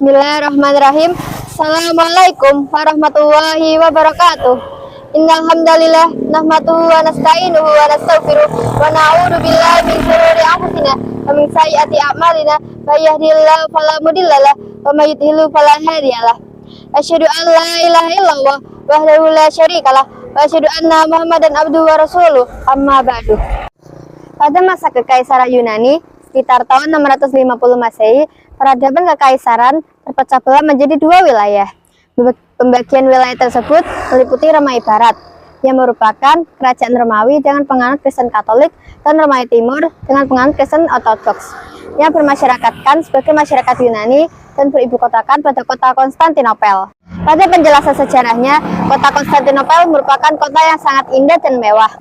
Bismillahirrahmanirrahim. Assalamualaikum warahmatullahi wabarakatuh. Innal hamdalillah nahmaduhu wa nasta'inuhu wa nastaghfiruh wa na'udzu billahi min shururi anfusina wa min sayyiati a'malina may yahdihillahu fala mudhillalah wa may yudhlil fala hadiyalah. Asyhadu an la ilaha illallah wahdahu la syarikalah wa asyhadu anna Muhammadan abduhu wa rasuluh. Amma ba'du. Pada masa Kekaisaran Yunani sekitar tahun 650 Masehi, peradaban kekaisaran terpecah belah menjadi dua wilayah. Pembagian wilayah tersebut meliputi Romawi Barat, yang merupakan kerajaan Romawi dengan penganut Kristen Katolik, dan Romawi Timur dengan penganut Kristen Ortodoks, yang bermasyarakatkan sebagai masyarakat Yunani dan beribukotakan pada kota Konstantinopel. Pada penjelasan sejarahnya, kota Konstantinopel merupakan kota yang sangat indah dan mewah.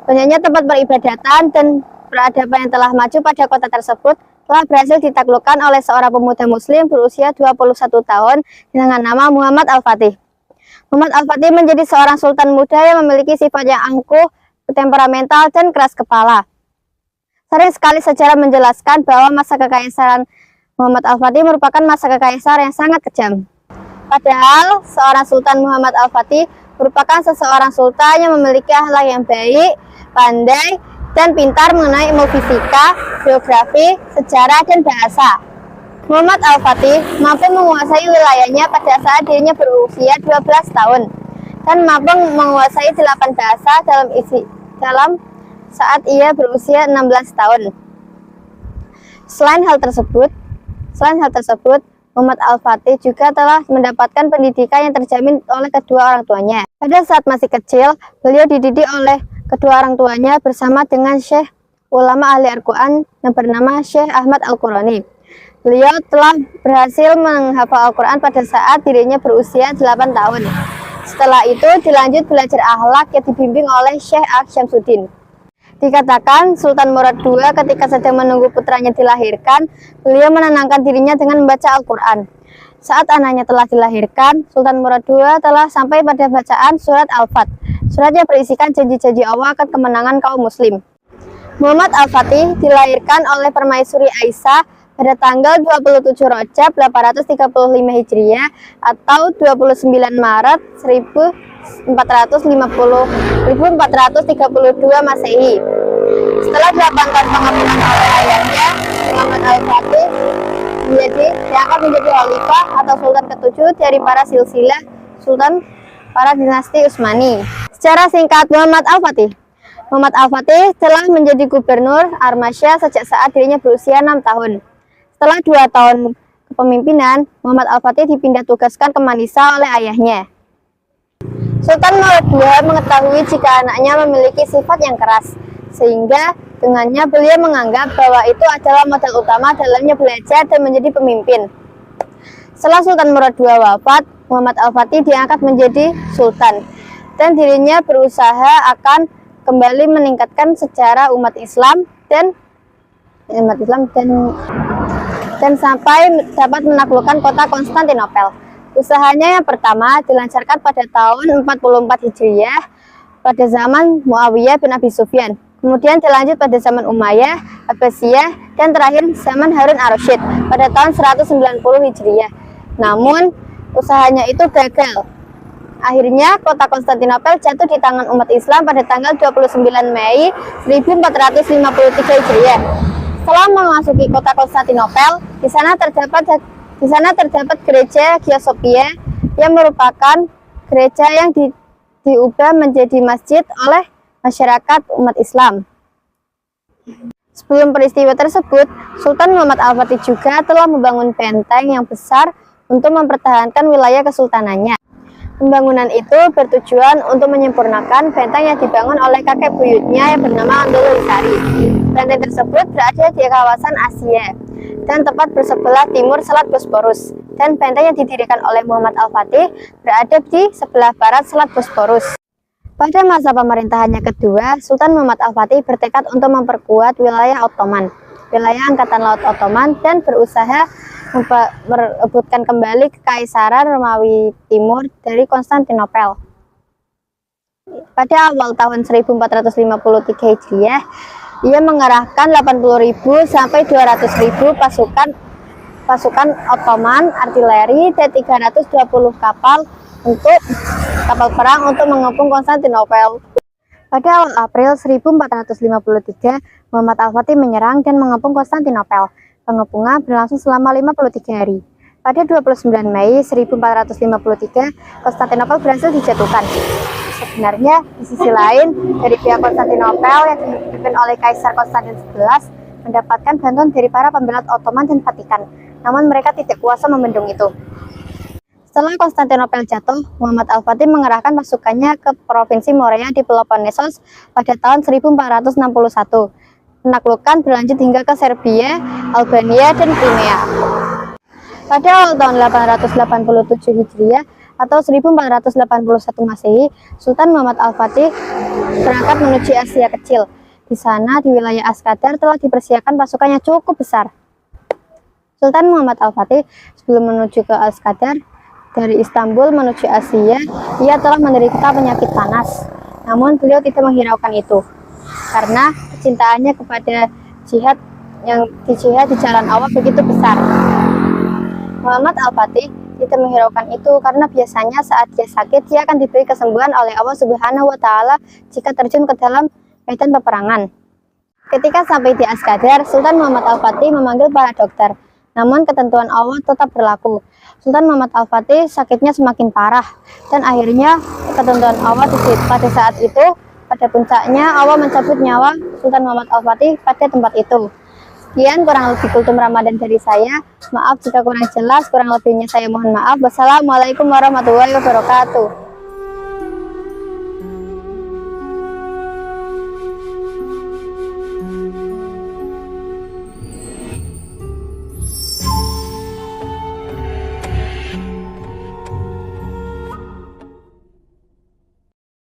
Banyaknya tempat peribadatan dan peradaban yang telah maju pada kota tersebut telah berhasil ditaklukkan oleh seorang pemuda muslim berusia 21 tahun dengan nama Muhammad Al-Fatih. Muhammad Al-Fatih menjadi seorang sultan muda yang memiliki sifat yang angkuh, temperamental, dan keras kepala. Sering sekali sejarah menjelaskan bahwa masa kekaisaran Muhammad Al-Fatih merupakan masa kekaisaran yang sangat kejam. Padahal seorang Sultan Muhammad Al-Fatih merupakan seseorang sultan yang memiliki akhlak yang baik, pandai, dan pintar mengenai ilmu fisika, geografi, sejarah, dan bahasa. Muhammad Al-Fatih mampu menguasai wilayahnya pada saat dirinya berusia 12 tahun dan mampu menguasai 8 bahasa dalam saat ia berusia 16 tahun. Selain hal tersebut, Muhammad Al-Fatih juga telah mendapatkan pendidikan yang terjamin oleh kedua orang tuanya. Pada saat masih kecil, beliau dididik oleh kedua orang tuanya bersama dengan Syekh ulama ahli Al-Quran yang bernama Syekh Ahmad Al-Qurani. Beliau telah berhasil menghafal Al-Quran pada saat dirinya berusia 8 tahun. Setelah itu dilanjut belajar akhlak yang dibimbing oleh Syekh Syamsuddin. Dikatakan Sultan Murad II ketika sedang menunggu putranya dilahirkan, beliau menenangkan dirinya dengan membaca Al-Quran. Saat anaknya telah dilahirkan, Sultan Murad II telah sampai pada bacaan surat Al-Fat. Suratnya berisikan janji-janji Allah akan kemenangan kaum muslim. Muhammad Al-Fatih dilahirkan oleh Permaisuri Aisyah pada tanggal 27 Rajab 835 Hijriah atau 29 Maret 1432 Masehi. Setelah 8 tahun pengabdian oleh ayahnya, Muhammad Al-Fatih diangkat menjadi khalifah atau sultan ketujuh dari para silsilah sultan para dinasti Utsmani. Secara singkat, Muhammad Al-Fatih telah menjadi gubernur Armasya sejak saat dirinya berusia 6 tahun. Setelah 2 tahun kepemimpinan, Muhammad Al-Fatih dipindah tugaskan ke Manisa oleh ayahnya. Sultan Murad II mengetahui jika anaknya memiliki sifat yang keras, sehingga dengannya beliau menganggap bahwa itu adalah modal utama dalamnya belajar dan menjadi pemimpin. Setelah Sultan Murad II wafat, Muhammad Al-Fatih diangkat menjadi sultan, dan dirinya berusaha akan kembali meningkatkan sejarah umat Islam dan sampai dapat menaklukkan kota Konstantinopel. Usahanya yang pertama dilancarkan pada tahun 44 Hijriah pada zaman Muawiyah bin Abi Sufyan. Kemudian dilanjut pada zaman Umayyah, Abbasiyah, dan terakhir zaman Harun ar-Rasyid pada tahun 190 Hijriah. Namun, usahanya itu gagal. Akhirnya, kota Konstantinopel jatuh di tangan umat Islam pada tanggal 29 Mei 1453 Hijriah. Setelah memasuki kota Konstantinopel, di sana terdapat gereja Hagia Sophia yang merupakan gereja yang diubah menjadi masjid oleh masyarakat umat Islam. Sebelum peristiwa tersebut, Sultan Muhammad Al-Fatih juga telah membangun benteng yang besar untuk mempertahankan wilayah kesultanannya. Pembangunan itu bertujuan untuk menyempurnakan benteng yang dibangun oleh kakek buyutnya yang bernama Abdullah Sari. Benteng tersebut berada di kawasan Asia dan tepat bersebelah timur Selat Bosporus, dan benteng yang didirikan oleh Muhammad Al-Fatih berada di sebelah barat Selat Bosporus. Pada masa pemerintahannya kedua, Sultan Muhammad Al-Fatih bertekad untuk memperkuat wilayah Ottoman, wilayah Angkatan Laut Ottoman, dan berusaha merebutkan kembali Kekaisaran Romawi Timur dari Konstantinopel. Pada awal tahun 1453 Hijriah, ia mengerahkan 80.000 sampai 200.000 pasukan pasukan Ottoman artileri dan 320 kapal untuk kapal perang untuk mengepung Konstantinopel. Pada awal April 1453, Muhammad Al-Fatih menyerang dan mengepung Konstantinopel. Pengepungan berlangsung selama 53 hari. Pada 29 Mei 1453, Konstantinopel berhasil dijatuhkan. Sebenarnya, di sisi lain, dari pihak Konstantinopel yang dipimpin oleh Kaisar Konstantin XI mendapatkan bantuan dari para pembela Ottoman dan Vatikan, namun mereka tidak kuasa membendung itu. Setelah Konstantinopel jatuh, Muhammad Al-Fatih mengerahkan pasukannya ke Provinsi Morea di Peloponnesos pada tahun 1461. Penaklukan berlanjut hingga ke Serbia, Albania, dan Crimea. Pada awal tahun 887 Hijriah atau 1481 Masehi, Sultan Muhammad Al-Fatih berangkat menuju Asia Kecil. Di sana, di wilayah Askadar telah dipersiapkan pasukannya cukup besar. Sultan Muhammad Al-Fatih sebelum menuju ke Askadar, dari Istanbul menuju Asia, ia telah menderita penyakit panas. Namun beliau tidak menghiraukan itu, karena kecintaannya kepada jihad di jalan Allah begitu besar. Muhammad Al-Fatih tidak menghiraukan itu karena biasanya saat dia sakit, dia akan diberi kesembuhan oleh Allah Subhanahu wa Ta'ala jika terjun ke dalam medan peperangan. Ketika sampai di Askadar, Sultan Muhammad Al-Fatih memanggil para dokter. Namun ketentuan Allah tetap berlaku. Sultan Muhammad Al-Fatih sakitnya semakin parah, dan akhirnya ketentuan Allah pada saat itu, pada puncaknya Allah mencabut nyawa Sultan Muhammad Al-Fatih pada tempat itu. Sekian kurang lebih kultum Ramadan dari saya. Maaf jika kurang jelas, kurang lebihnya saya mohon maaf. Wassalamualaikum warahmatullahi wabarakatuh.